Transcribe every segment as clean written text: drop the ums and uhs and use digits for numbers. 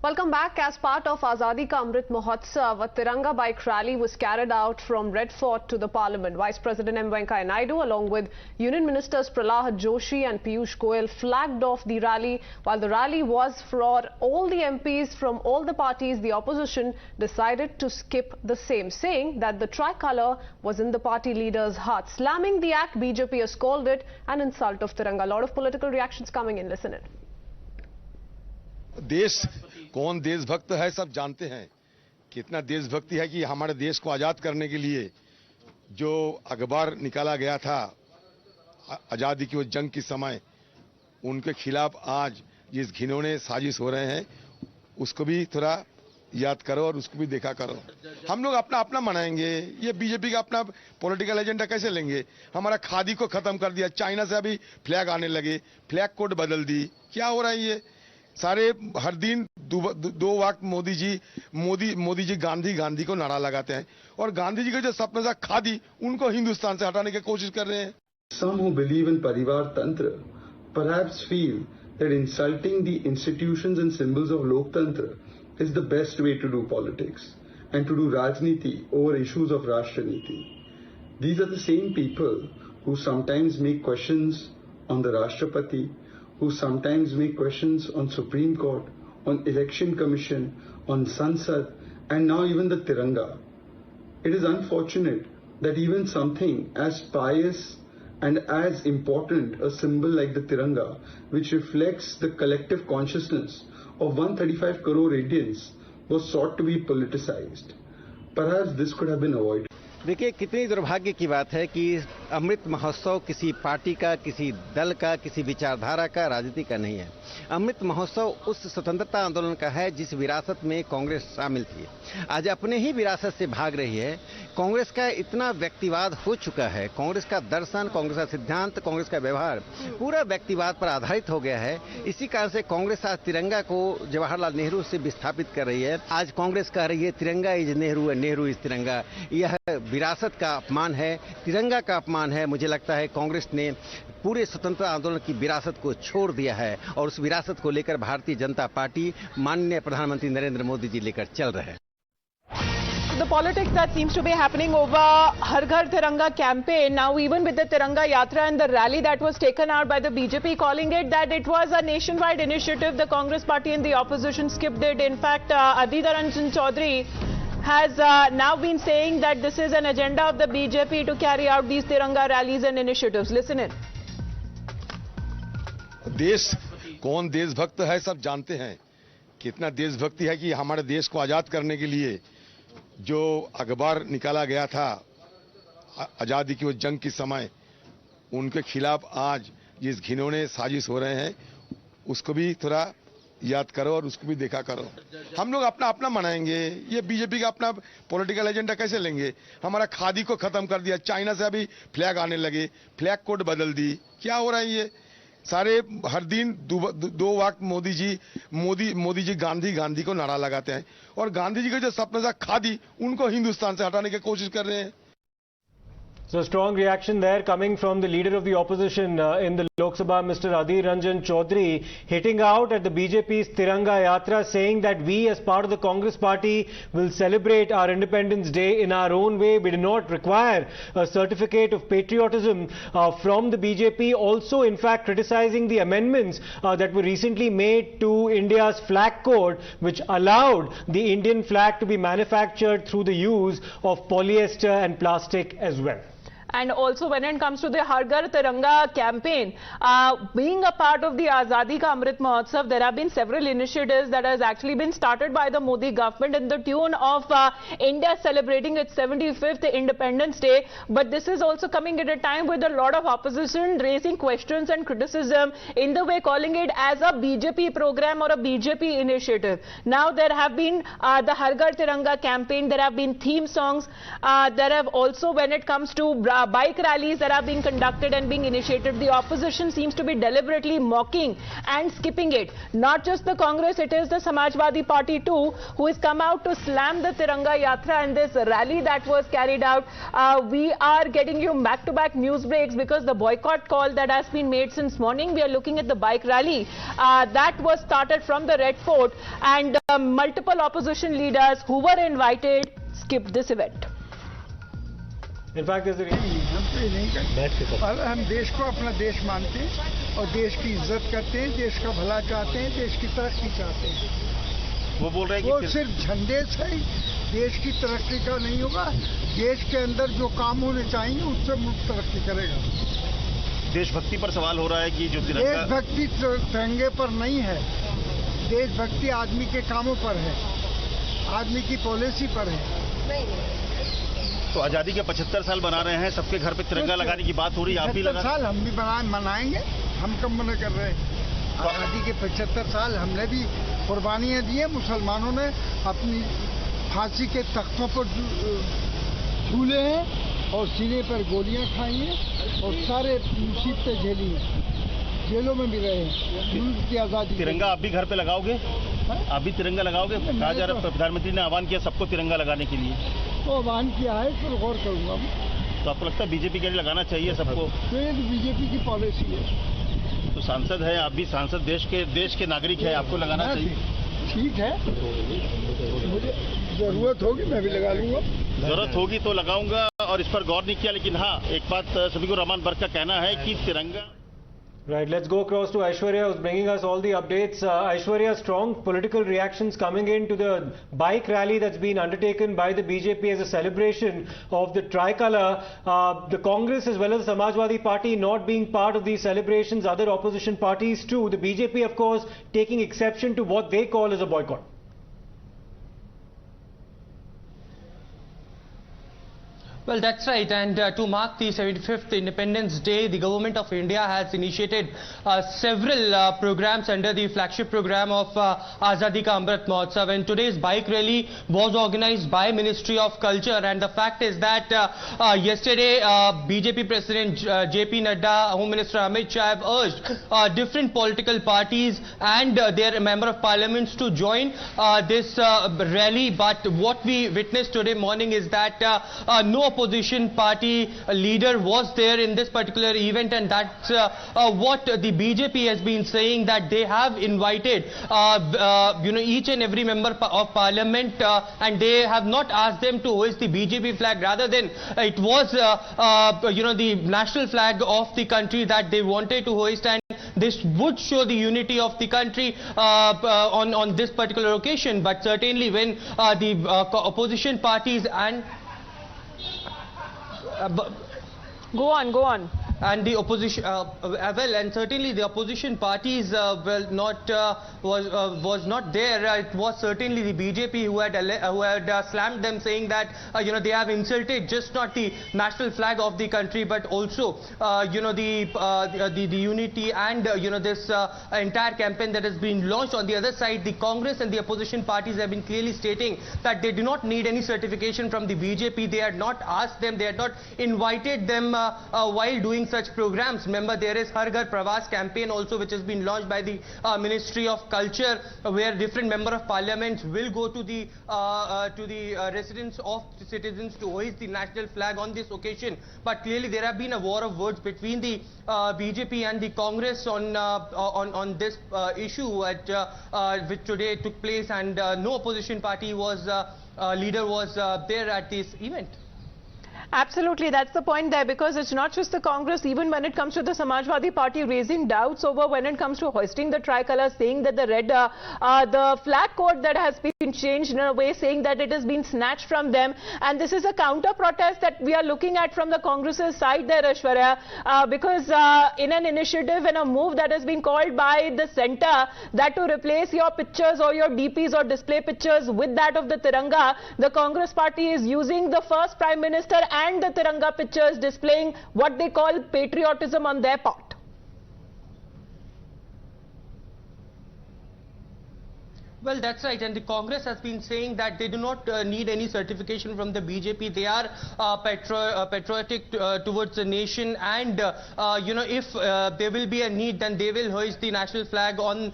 Welcome back. As part of Azadi Ka Amrit Mahotsav, a Tiranga Bike Rally was carried out from Red Fort to the Parliament. Vice President M Venkaiah Naidu, along with Union Ministers Pralhad Joshi and Piyush Goyal, flagged off the rally. While the rally was for all the MPs from all the parties, the opposition decided to skip the same, saying that the tricolour was in the party leaders' heart. Slamming the act, BJP has called it an insult of Tiranga. A lot of political reactions coming in. Listen in. देश कौन देशभक्त है सब जानते हैं। कितना देशभक्ति है कि हमारे देश को आजाद करने के लिए जो अखबार निकाला गया था आजादी की वो जंग के समय, उनके खिलाफ आज जिस घिनौने साजिश हो रहे हैं उसको भी थोड़ा याद करो और उसको भी देखा करो। हम लोग अपना अपना मनाएंगे, ये बीजेपी का अपना पॉलिटिकल एजेंडा कैसे लेंगे। हमारा खादी को खत्म कर दिया, चाइना से अभी फ्लैग आने लगे, फ्लैग कोड बदल दी। क्या हो रहा है ये सारे हर दिन दो वक्त मोदी जी गांधी को नारा लगाते हैं और गांधी जी का जो सपना था खादी, उनको हिंदुस्तान से हटाने की कोशिश कर रहे हैं। Some who believe in Parivar Tantra perhaps feel that insulting the institutions and symbols of Loktantra is the best way to do politics and to do Rajniti over issues of Rashtraneeti. These are the same people who sometimes make questions on the Rashtrapati, who sometimes make questions on Supreme Court, on Election Commission, on Sansad, and now even the Tiranga. It is unfortunate that even something as pious and as important a symbol like the Tiranga, which reflects the collective consciousness of 135 crore Indians, was sought to be politicized. Perhaps this could have been avoided. देखिए, कितनी दुर्भाग्य की बात है कि अमृत महोत्सव किसी party का, किसी दल का, किसी विचारधारा का, राजनीति का नहीं है। अमृत महोत्सव उस स्वतंत्रता आंदोलन का है जिस विरासत में कांग्रेस शामिल थी। आज अपने ही विरासत से भाग रही है। कांग्रेस का इतना व्यक्तिवाद हो चुका है, कांग्रेस का दर्शन, कांग्रेस का सिद्धांत, कांग्रेस का व्यवहार पूरा व्यक्तिवाद पर आधारित हो गया है। इसी कारण से कांग्रेस आज तिरंगा को जवाहरलाल नेहरू से विस्थापित कर रही है। आज कांग्रेस कह रही है तिरंगा is Nehru and Nehru is तिरंगा। यह विरासत का अपमान है, तिरंगा का अपमान है। मुझे लगता है कांग्रेस ने पूरे स्वतंत्रता आंदोलन की विरासत को छोड़ दिया है और उस विरासत को लेकर भारतीय जनता पार्टी माननीय प्रधानमंत्री नरेंद्र मोदी जी लेकर चल रहे हैं। The politics that seems to be happening over Har Ghar Tiranga campaign, now even with the Tiranga Yatra and the rally that was taken out by the BJP, calling it that it was a nationwide initiative, the Congress party and the opposition skipped it. In fact, Adhir Ranjan has now been saying that this is an agenda of the BJP to carry out these Tiranga rallies and initiatives. Listen in. देश कौन देशभक्त है सब जानते हैं। कितना देशभक्ति है कि हमारे देश को आजाद करने के लिए जो अखबार निकाला गया था आजादी की वो जंग के समय, उनके खिलाफ आज जिस घिनौने साजिश हो रहे हैं उसको भी थोड़ा याद करो और उसको भी देखा करो। हम लोग अपना अपना मनाएंगे, ये बीजेपी का अपना पॉलिटिकल एजेंडा कैसे लेंगे। हमारा खादी को खत्म कर दिया, चाइना से अभी फ्लैग आने लगे, फ्लैग कोड बदल दी। क्या हो रहा है ये सारे हर दिन दो वक्त मोदी जी गांधी को नारा लगाते हैं और गांधी जी का जो सपना था खादी, उनको हिंदुस्तान से हटाने की कोशिश कर रहे हैं। So strong reaction there coming from the leader of the opposition in the Lok Sabha, Mr. Adhir Ranjan Chaudhary, hitting out at the BJP's Tiranga Yatra, saying that we as part of the Congress party will celebrate our Independence Day in our own way. We do not require a certificate of patriotism from the BJP. Also, in fact, criticizing the amendments that were recently made to India's flag code, which allowed the Indian flag to be manufactured through the use of polyester and plastic as well. And also when it comes to the Har Ghar Tiranga campaign, being a part of the Azadi Ka Amrit Mahotsav, there have been several initiatives that has actually been started by the Modi government in the tune of India celebrating its 75th Independence Day. But this is also coming at a time with a lot of opposition raising questions and criticism in the way calling it as a BJP program or a BJP initiative. Now there have been the Har Ghar Tiranga campaign, there have been theme songs, there have also when it comes to bike rallies that are being conducted and being initiated, the opposition seems to be deliberately mocking and skipping it. Not just the Congress, it is the Samajwadi Party too, who has come out to slam the Tiranga Yatra and this rally that was carried out. We are getting you back-to-back news breaks because the boycott call that has been made since morning. We are looking at the bike rally that was started from the Red Fort, and multiple opposition leaders who were invited skipped this event. In fact, there's a हम देश को अपना देश मानते हैं और देश की इज्जत करते हैं, देश का भला चाहते हैं, देश की तरक्की चाहते हैं। वो बोल रहे हैं वो कि सिर्फ झंडे से ही देश की तरक्की का नहीं होगा, देश के अंदर जो काम होने चाहिए उससे मुल्क तरक्की करेगा। देशभक्ति पर सवाल हो रहा है कि जो देशभक्ति तिरंगे पर नहीं है, देशभक्ति आदमी के कामों पर है, आदमी की पॉलिसी पर है। तो आजादी के 75 साल बना रहे हैं, सबके घर पे तिरंगा लगाने की बात हो रही है, आप भी लगा 75 साल हम भी मनाएंगे, हम कब मना कर रहे हैं। आजादी के 75 साल हमने भी कुर्बानियां दी है, मुसलमानों ने अपनी फांसी के तख्तों पर झूले हैं और सीने पर गोलियां खाई हैं और सारे मुसीबतें झेली हैं, जेलों में भी रहे हैं। मुल्क की आजादी। तिरंगा आप भी घर पे लगाओगे? आप भी तिरंगा लगाओगे? कहा जा रहा है प्रधानमंत्री ने आह्वान किया सबको तिरंगा लगाने के लिए। तो आह्वान किया है, इस पर गौर करूंगा। तो आपको लगता है बीजेपी के लिए लगाना चाहिए सबको? तो ये बीजेपी की पॉलिसी है। तो सांसद है, आप भी सांसद, देश के नागरिक है, आपको लगाना चाहिए। ठीक है, मुझे जरूरत होगी मैं भी लगा लूंगा। जरूरत होगी तो लगाऊंगा, और इस पर गौर नहीं किया। लेकिन हाँ, एक बात सभी को रहमान बर्क का कहना है कि तिरंगा। Right, let's go across to Aishwarya, who's bringing us all the updates. Aishwarya, strong political reactions coming in to the bike rally that's been undertaken by the BJP as a celebration of the tricolour. The Congress as well as the Samajwadi Party not being part of these celebrations, other opposition parties too. The BJP, of course, taking exception to what they call as a boycott. Well, that's right. And to mark the 75th Independence Day, the Government of India has initiated several programs under the flagship program of Azadi Ka Amrit Mahotsav. And today's bike rally was organized by Ministry of Culture. And the fact is that yesterday, BJP President JP Nadda, Home Minister Amit Shah have urged different political parties and their Member of Parliaments to join this rally. But what we witnessed today morning is that no opposition party leader was there in this particular event, and that's what the BJP has been saying, that they have invited each and every member of parliament and they have not asked them to hoist the BJP flag. Rather than it was the national flag of the country that they wanted to hoist, and this would show the unity of the country on this particular occasion. But certainly when the opposition parties and Go on. And the opposition, and certainly the opposition parties was not there. It was certainly the BJP who had slammed them, saying that they have insulted just not the national flag of the country, but also the unity and this entire campaign that has been launched. On the other side, the Congress and the opposition parties have been clearly stating that they do not need any certification from the BJP. They had not asked them, they had not invited them while doing such programs. Remember, there is Har Ghar Pravas campaign also, which has been launched by the Ministry of Culture, where different member of parliaments will go to the residence of the citizens to hoist the national flag on this occasion. But clearly there have been a war of words between the BJP and the Congress on this issue which today took place, and no opposition party leader was there at this event. Absolutely, that's the point there, because it's not just the Congress. Even when it comes to the Samajwadi Party raising doubts over when it comes to hoisting the tricolour, saying that the flag code that has been changed in a way, saying that it has been snatched from them, and this is a counter protest that we are looking at from the Congress's side there, Aishwarya, because in an initiative and a move that has been called by the centre, that to replace your pictures or your DPs or display pictures with that of the Tiranga, the Congress party is using the first Prime Minister and the Tiranga pictures, displaying what they call patriotism on their part. Well, that's right, and the Congress has been saying that they do not need any certification from the BJP. They are patriotic towards the nation, and if there will be a need, then they will hoist the national flag on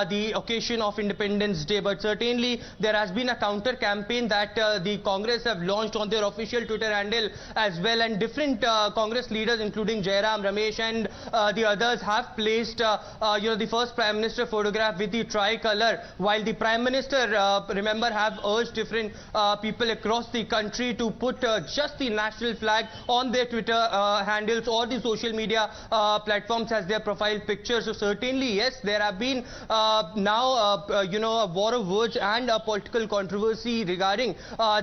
the occasion of Independence Day. But certainly there has been a counter campaign that the Congress have launched on their official Twitter handle as well, and different Congress leaders, including Jairam, Ramesh, and the others, have placed the first Prime Minister photograph with the tricolor, while the Prime Minister, remember, have urged different people across the country to put just the national flag on their Twitter handles or the social media platforms as their profile picture. So certainly, yes, there have been now, a war of words and a political controversy regarding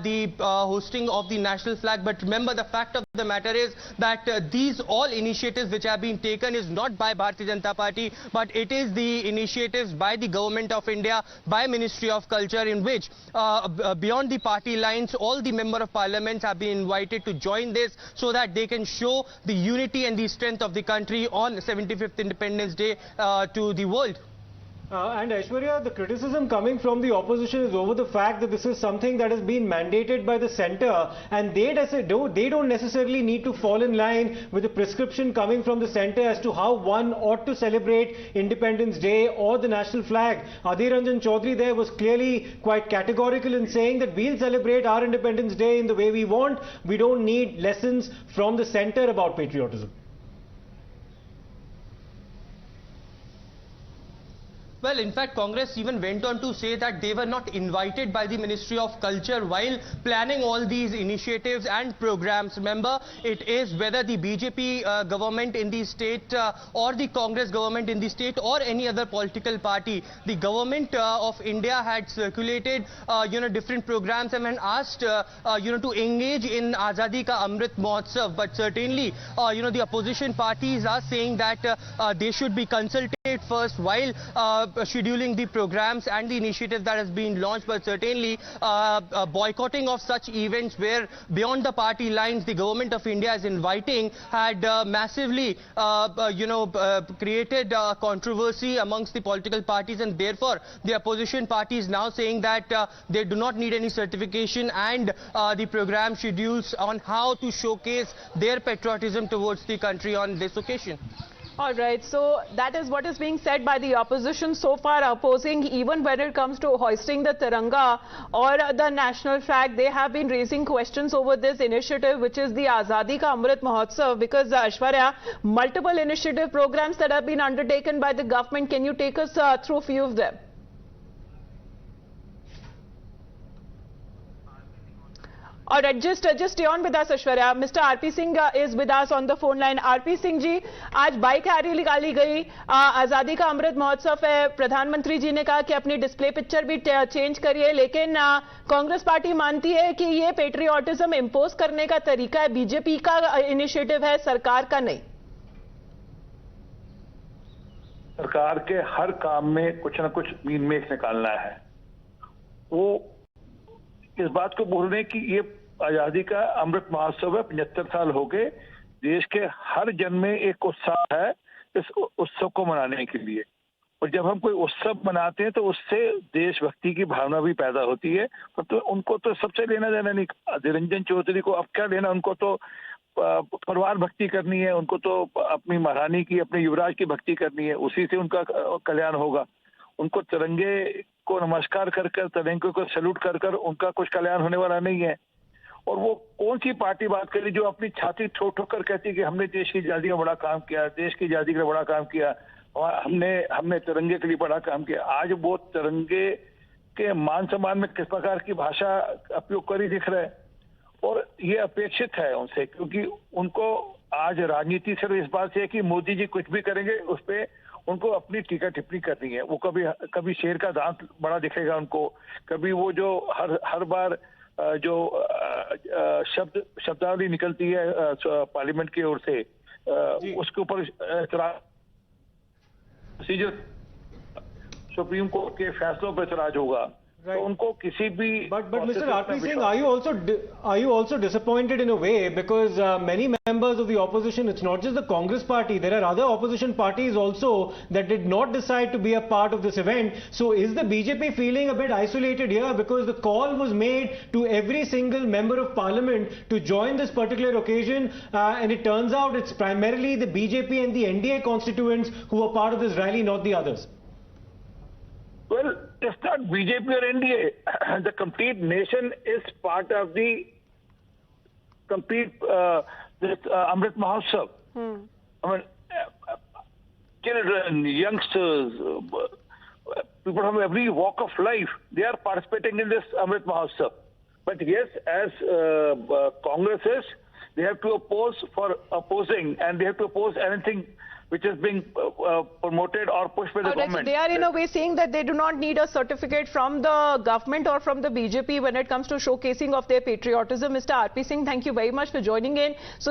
the hosting of the national flag. But remember, the fact of the matter is that these all initiatives which have been taken is not by Bharatiya Janata Party, but it is the initiatives by the Government of India, by Ministry of Culture, in which beyond the party lines, all the member of parliaments have been invited to join this so that they can show the unity and the strength of the country on 75th Independence Day to the world. And Aishwarya, the criticism coming from the opposition is over the fact that this is something that has been mandated by the centre, and they don't necessarily need to fall in line with the prescription coming from the centre as to how one ought to celebrate Independence Day or the national flag. Adhir Ranjan Chaudhary there was clearly quite categorical in saying that we'll celebrate our Independence Day in the way we want. We don't need lessons from the centre about patriotism. Well, in fact, Congress even went on to say that they were not invited by the Ministry of Culture while planning all these initiatives and programs. Remember, it is whether the BJP government in the state or the Congress government in the state or any other political party. The government of India had circulated, different programs and asked, to engage in Azadi Ka Amrit Mahotsav. But certainly, the opposition parties are saying that they should be consulted first while scheduling the programs and the initiatives that has been launched. But certainly boycotting of such events where beyond the party lines the government of India is inviting had massively created controversy amongst the political parties, and therefore the opposition parties now saying that they do not need any certification, and the program schedules on how to showcase their patriotism towards the country on this occasion. All right, so that is what is being said by the opposition so far, opposing even when it comes to hoisting the Tiranga or the national flag. They have been raising questions over this initiative, which is the Azadi Ka Amrit Mahotsav, because Aishwarya, multiple initiative programs that have been undertaken by the government. Can you take us through a few of them? All right, just stay on with us, Aishwarya. Mr. RP Singh is with us on the phone line. RP Singh जी, आज bike rally निकाली गई, आज़ादी का अमृत महोत्सव है। प्रधानमंत्री जी ने कहा कि अपनी डिस्प्ले पिक्चर भी चेंज करिए, लेकिन कांग्रेस पार्टी मानती है कि ये पेट्रियोटिज्म इम्पोज करने का तरीका है, बीजेपी का इनिशिएटिव है, सरकार का नहीं। सरकार के हर काम में कुछ न कुछ मीन मेख निकालना है। वो इस बात को बोल रहे हैं कि ये आजादी का अमृत महोत्सव है, 75 साल हो गए, देश के हर जन में एक उत्साह है इस उत्सव को मनाने के लिए। और जब हम कोई उत्सव मनाते हैं तो उससे देशभक्ति की भावना भी पैदा होती है। तो उनको तो सबसे लेना देना नहीं। अधीर रंजन चौधरी को अब क्या लेना, उनको तो परिवार भक्ति करनी है, उनको तो अपनी महारानी की, अपने युवराज की भक्ति करनी है, उसी से उनका कल्याण होगा। उनको तिरंगे को नमस्कार कर तिरंगे को सैल्यूट कर उनका कुछ कल्याण होने वाला नहीं है। और वो कौन सी पार्टी बात करी जो अपनी छाती ठोक ठोक कर कहती कि हमने देश की आजादी का बड़ा काम किया, देश की आजादी का बड़ा काम किया, हमने तिरंगे के लिए बड़ा काम किया। आज वो तिरंगे के मान सम्मान में किस प्रकार की भाषा उपयोग करी दिख रहा है, और ये अपेक्षित है उनसे, क्योंकि उनको आज राजनीति सिर्फ इस बात से है कि मोदी जी कुछ भी करेंगे उस पर उनको अपनी टीका टिप्पणी करनी है। वो कभी शेर का दांत बड़ा दिखेगा उनको, कभी वो जो हर बार जो शब्दावली निकलती है पार्लियामेंट की ओर से उसके ऊपर प्रोसीजर सुप्रीम कोर्ट के फैसलों पर इतराज होगा। तो उनको किसी भी But Mr. R.P. Singh, are you also disappointed in a way, because many members of the opposition, it's not just the Congress party, there are other opposition parties also that did not decide to be a part of this event. So is the BJP feeling a bit isolated here, because the call was made to every single member of parliament to join this particular occasion, and it turns out it's primarily the BJP and the NDA constituents who are part of this rally, not the others? Well, it's not BJP or NDA. The complete nation is part of the complete this Amrit Mahotsav. I mean, children, youngsters, people from every walk of life, they are participating in this Amrit Mahotsav. But yes, as Congress is, they have to oppose for opposing, and they have to oppose anything which is being promoted or pushed by the government. So they are in a way saying that they do not need a certificate from the government or from the BJP when it comes to showcasing of their patriotism. Mr. R.P. Singh, thank you very much for joining in. So